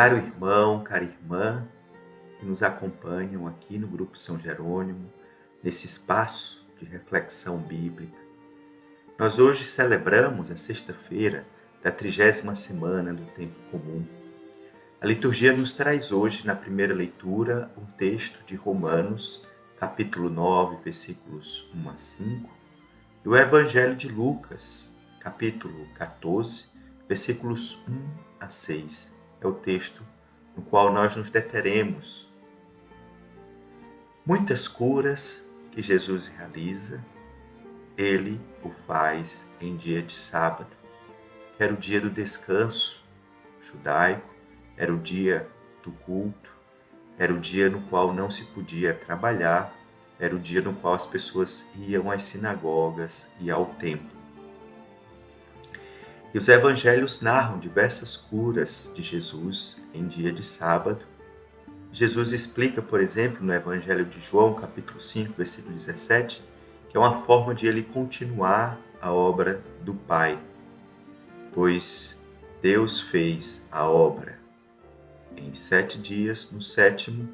Caro irmão, cara irmã, que nos acompanham aqui no Grupo São Jerônimo, nesse espaço de reflexão bíblica. Nós hoje celebramos a sexta-feira da 30ª semana do Tempo Comum. A liturgia nos traz hoje, na primeira leitura, um texto de Romanos, capítulo 9, versículos 1 a 5, e o Evangelho de Lucas, capítulo 14, versículos 1 a 6. É o texto no qual nós nos deteremos. Muitas curas que Jesus realiza, Ele o faz em dia de sábado, que era o dia do descanso judaico, era o dia do culto, era o dia no qual não se podia trabalhar, era o dia no qual as pessoas iam às sinagogas e ao templo. E os evangelhos narram diversas curas de Jesus em dia de sábado. Jesus explica, por exemplo, no Evangelho de João, capítulo 5, versículo 17, que é uma forma de ele continuar a obra do Pai, pois Deus fez a obra em 7 dias, no 7º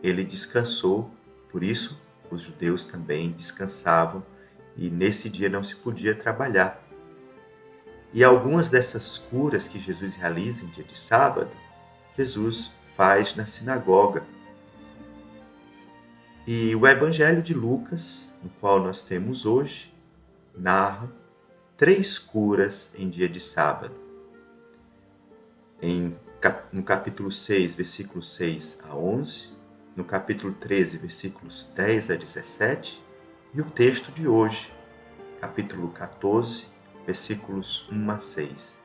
ele descansou, por isso os judeus também descansavam e nesse dia não se podia trabalhar. E algumas dessas curas que Jesus realiza em dia de sábado, Jesus faz na sinagoga. E o Evangelho de Lucas, no qual nós temos hoje, narra 3 curas em dia de sábado. No capítulo 6, versículos 6 a 11, no capítulo 13, versículos 10 a 17, e o texto de hoje, capítulo 14, versículos 1 a 6.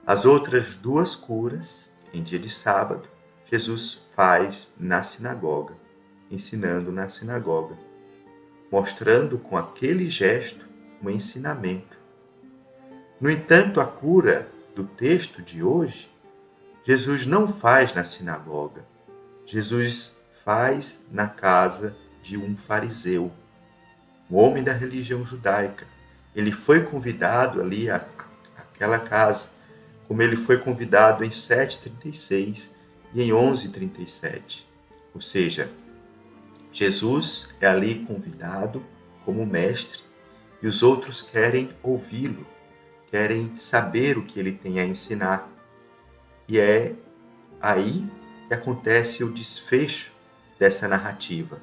As outras 2 curas, em dia de sábado, Jesus faz na sinagoga, ensinando na sinagoga, mostrando com aquele gesto um ensinamento. No entanto, a cura do texto de hoje, Jesus não faz na sinagoga, Jesus faz na casa de um fariseu, um homem da religião judaica. Ele foi convidado ali àquela casa, como ele foi convidado em 7:36 e em 11:37. Ou seja, Jesus é ali convidado como mestre e os outros querem ouvi-lo, querem saber o que ele tem a ensinar. E é aí que acontece o desfecho dessa narrativa.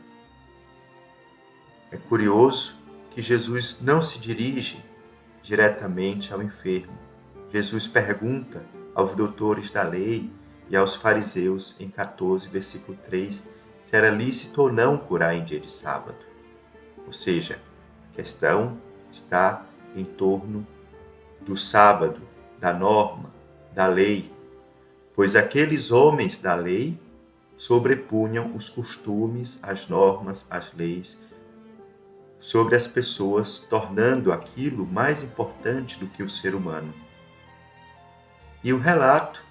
É curioso que Jesus não se dirige diretamente ao enfermo. Jesus pergunta aos doutores da lei e aos fariseus em 14, versículo 3, se era lícito ou não curar em dia de sábado. Ou seja, a questão está em torno do sábado, da norma, da lei, pois aqueles homens da lei sobrepunham os costumes, as normas, as leis sobre as pessoas, tornando aquilo mais importante do que o ser humano. E o relato,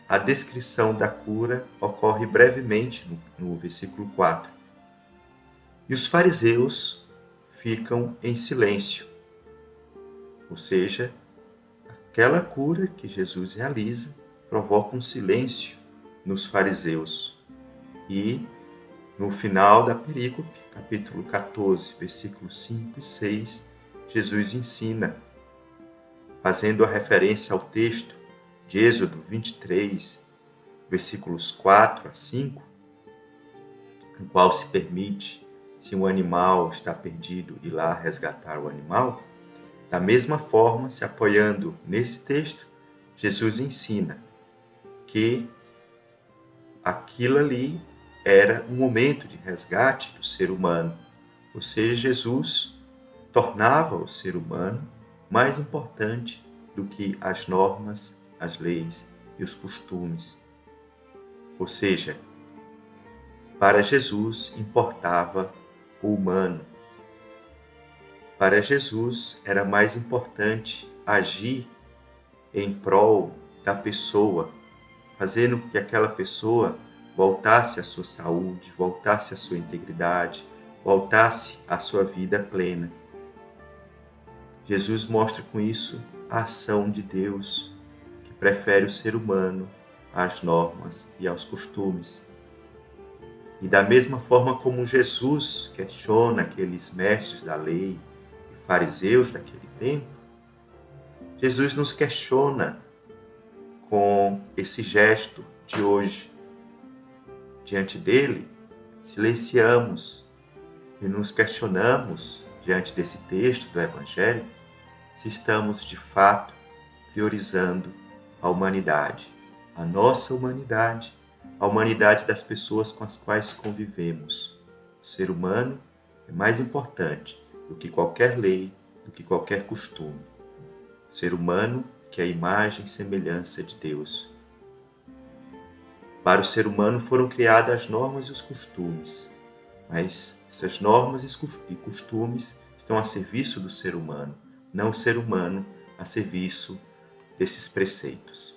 a descrição da cura, ocorre brevemente no versículo 4. E os fariseus ficam em silêncio. Ou seja, aquela cura que Jesus realiza provoca um silêncio nos fariseus. E no final da perícope, capítulo 14, versículos 5 e 6, Jesus ensina, fazendo a referência ao texto de Êxodo 23, versículos 4 a 5, no qual se permite, se um animal está perdido, ir lá resgatar o animal. Da mesma forma, se apoiando nesse texto, Jesus ensina que aquilo ali era um momento de resgate do ser humano. Ou seja, Jesus tornava o ser humano mais importante do que as normas, as leis e os costumes. Ou seja, para Jesus importava o humano. Para Jesus era mais importante agir em prol da pessoa, fazendo com que aquela pessoa voltasse à sua saúde, voltasse à sua integridade, voltasse à sua vida plena. Jesus mostra com isso a ação de Deus, que prefere o ser humano às normas e aos costumes. E da mesma forma como Jesus questiona aqueles mestres da lei e fariseus daquele tempo, Jesus nos questiona com esse gesto de hoje. Diante dele, silenciamos e nos questionamos, diante desse texto do Evangelho, se estamos de fato priorizando a humanidade, a nossa humanidade, a humanidade das pessoas com as quais convivemos. O ser humano é mais importante do que qualquer lei, do que qualquer costume. O ser humano que é a imagem e semelhança de Deus. Para o ser humano foram criadas as normas e os costumes, mas essas normas e costumes estão a serviço do ser humano, não o ser humano a serviço desses preceitos.